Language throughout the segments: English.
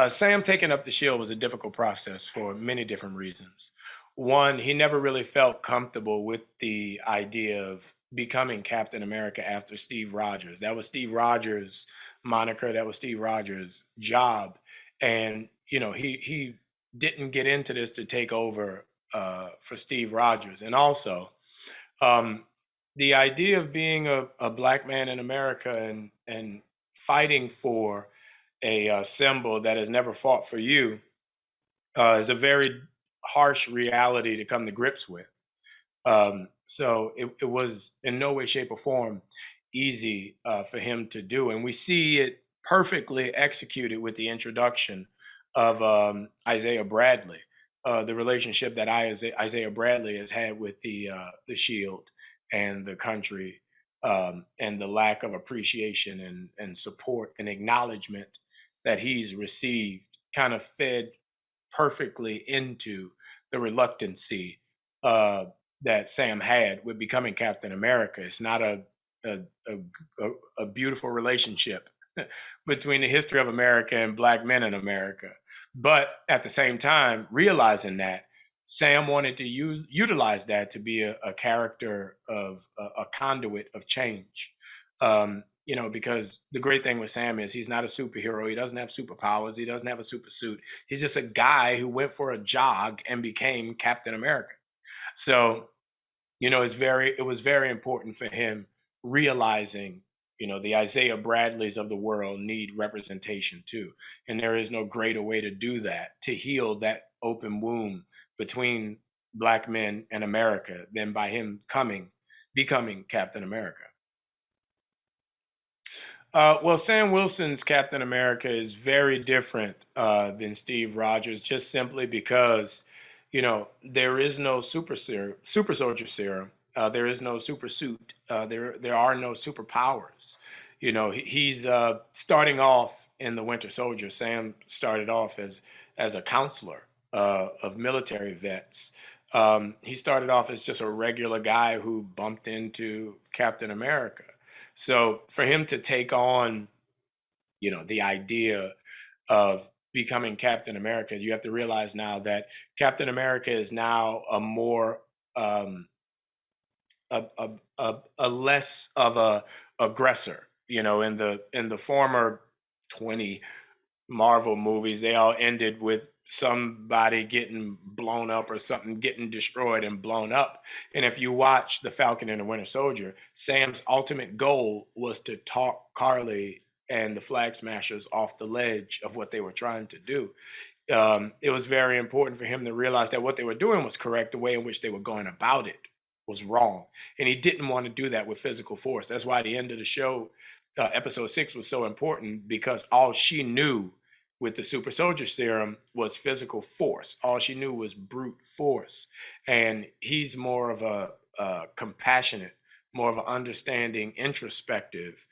Sam taking up the shield was a difficult process for many different reasons. One, he never really felt comfortable with the idea of becoming Captain America after Steve Rogers. That was Steve Rogers' moniker. That was Steve Rogers' job, and he didn't get into this to take over for Steve Rogers. And also, um, the idea of being a black man in America and fighting for a symbol that has never fought for you is a very harsh reality to come to grips with. So it was in no way, shape, or form easy for him to do. And we see it perfectly executed with the introduction of Isaiah Bradley, the relationship that Isaiah Bradley has had with the Shield and the country, and the lack of appreciation and support and acknowledgement that he's received kind of fed perfectly into the reluctancy uh, that Sam had with becoming Captain America. It's not a, a beautiful relationship between the history of America and black men in America. But at the same time, realizing that Sam wanted to utilize that to be a character of a conduit of change. Because the great thing with Sam is he's not a superhero. He doesn't have superpowers. He doesn't have a super suit. He's just a guy who went for a jog and became Captain America. So, it was very important for him realizing, the Isaiah Bradleys of the world need representation too. And there is no greater way to do that, to heal that open wound between black men and America than by him becoming Captain America. Well, Sam Wilson's Captain America is very different than Steve Rogers, just simply because, there is no super soldier serum. There is no super suit. There are no superpowers. He's starting off in the Winter Soldier. Sam started off as a counselor of military vets. He started off as just a regular guy who bumped into Captain America. So for him to take on, the idea of becoming Captain America, you have to realize now that Captain America is now a more a less of a aggressor. In the former 20 Marvel movies, they all ended with somebody getting blown up or something getting destroyed and blown up. And if you watch The Falcon and the Winter Soldier, Sam's ultimate goal was to talk Carly and the Flag Smashers off the ledge of what they were trying to do. It was very important for him to realize that what they were doing was correct. The way in which they were going about it was wrong. And he didn't want to do that with physical force. That's why the end of the show, episode 6, was so important, because all she knew with the super soldier serum was physical force. All she knew was brute force. And he's more of a compassionate, more of an understanding, introspective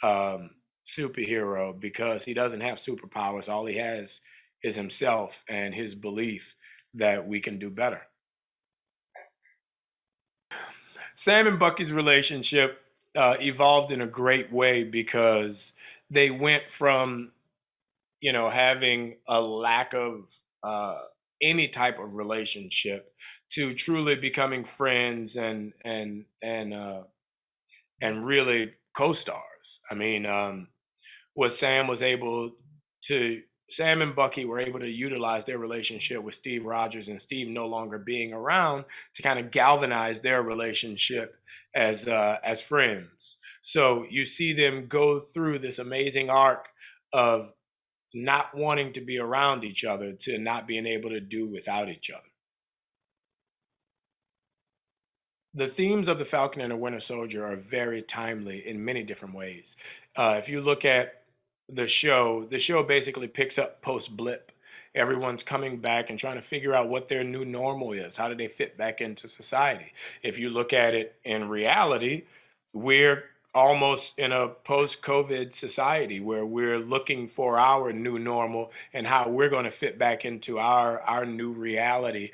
superhero, because he doesn't have superpowers. All he has is himself and his belief that we can do better. Sam and Bucky's relationship evolved in a great way, because they went from, having a lack of any type of relationship to truly becoming friends and really co-stars. I mean, what Sam was able to Sam and Bucky were able to utilize their relationship with Steve Rogers and Steve no longer being around to kind of galvanize their relationship as friends. So you see them go through this amazing arc of not wanting to be around each other to not being able to do without each other. The themes of the Falcon and the Winter Soldier are very timely in many different ways. If you look at the show basically picks up post blip. Everyone's coming back and trying to figure out what their new normal is. How do they fit back into society? If you look at it in reality, we're almost in a post COVID society where we're looking for our new normal and how we're going to fit back into our new reality,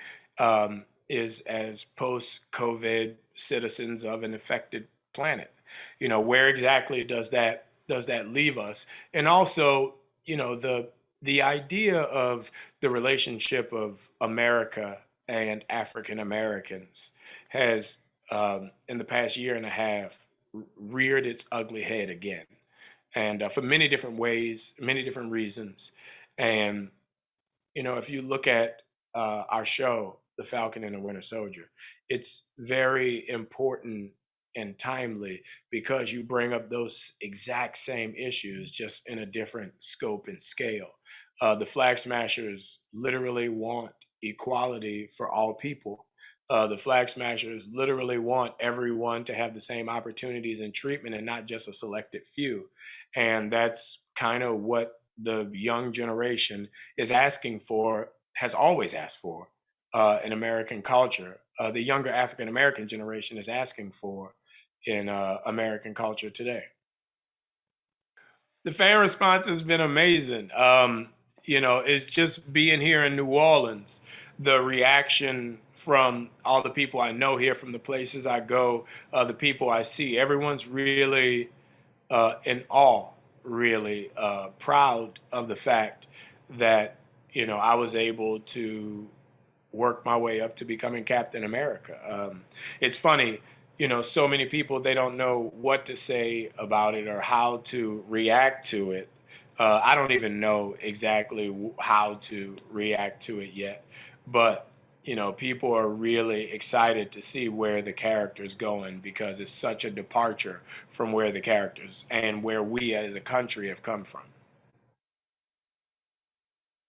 is as post COVID citizens of an affected planet. Where exactly does that leave us? And also, the the idea of the relationship of America and African Americans has, in the past year and a half, reared its ugly head again, and for many different ways, many different reasons. And if you look at our show, The Falcon and the Winter Soldier, it's very important and timely because you bring up those exact same issues, just in a different scope and scale. The Flag Smashers literally want equality for all people. The Flag Smashers literally want everyone to have the same opportunities and treatment and not just a selected few. And that's kind of what the young generation is asking for, has always asked for in American culture. The younger African American generation is asking for in American culture today. The fan response has been amazing. It's just being here in New Orleans, the reaction from all the people I know here, from the places I go, the people I see, everyone's really in awe, really proud of the fact that I was able to work my way up to becoming Captain America. It's funny, so many people, they don't know what to say about it or how to react to it. I don't even know exactly how to react to it yet, but people are really excited to see where the character's going because it's such a departure from where the characters and where we as a country have come from.